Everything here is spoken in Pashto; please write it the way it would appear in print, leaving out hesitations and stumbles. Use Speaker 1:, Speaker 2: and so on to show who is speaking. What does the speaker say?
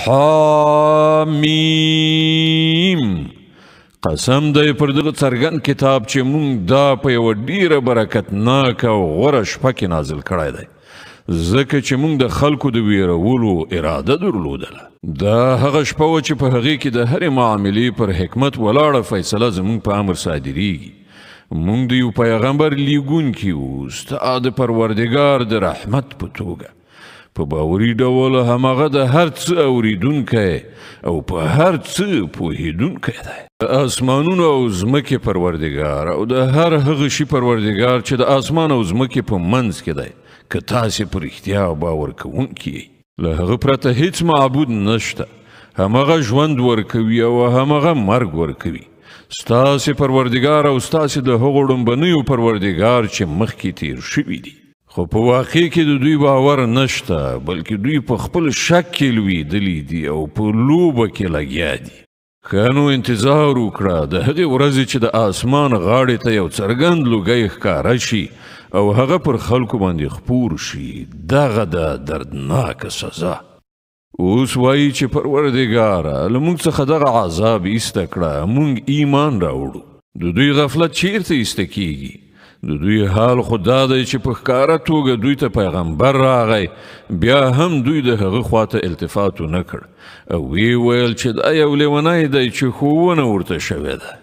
Speaker 1: حامیم قسم دی پر دغه څرګند کتاب چې مونږ دا په یوه ډیره برکتناکه او غوره شپه کې نازل کړی دی ځکه چې مونږ د خلکو د ویرولو اراده درلودله دا هغه شپه وه چې په هغې کې د هرې معاملې پر حکمت ولاړه فیصله زمونږ په امر صادریږي مونږ د یو پیغمبر لیږونکي وو ستا د پروردګار د رحمت په توګه په باوري ډول همغه د هر څه اوریدونکی او په هر څه پوهیدونکی دی د اسمانونو او ځمکې پروردګار او د هر هغه شي پروردګار چې د اسمان او ځمکې په منځ کې دی که تاسې په رښتیا باور کوونکي یئ له هغه پرته هیڅ معبود نشته همغه ژوند ورکوي او همغه مرګ ورکوي ستاسې پروردګار او ستاسې د هغو ړومبنیو پروردګار چې مخکې تیر شوي دي خو په واقع کې د دوی باور نشته بلکې دوی په خپل شک کې لویدلي دي او په لوبه کې لګیا دي ښه نو انتظار وکړه د هغې ورځې چې د اسمان غاړې ته یو څرګند لوګی ښکاره شي او هغه پر خلکو باندې خپور شي دغه د دردناکه سزا اوس وایي چې پروردګاره له موږ څخه دغه عذاب ایسته کړه موږ ایمان راوړو د دوی غفلت چیرته ایسته کیږي د دوی حال خو دا دی چې په ښکاره توګه دوی ته پیغمبر راغی بیا هم دوی د هغه خواته التفات ونه کړ او ویې ویل چې دا یو لیونی دی چې ښوونه ورته شوې ده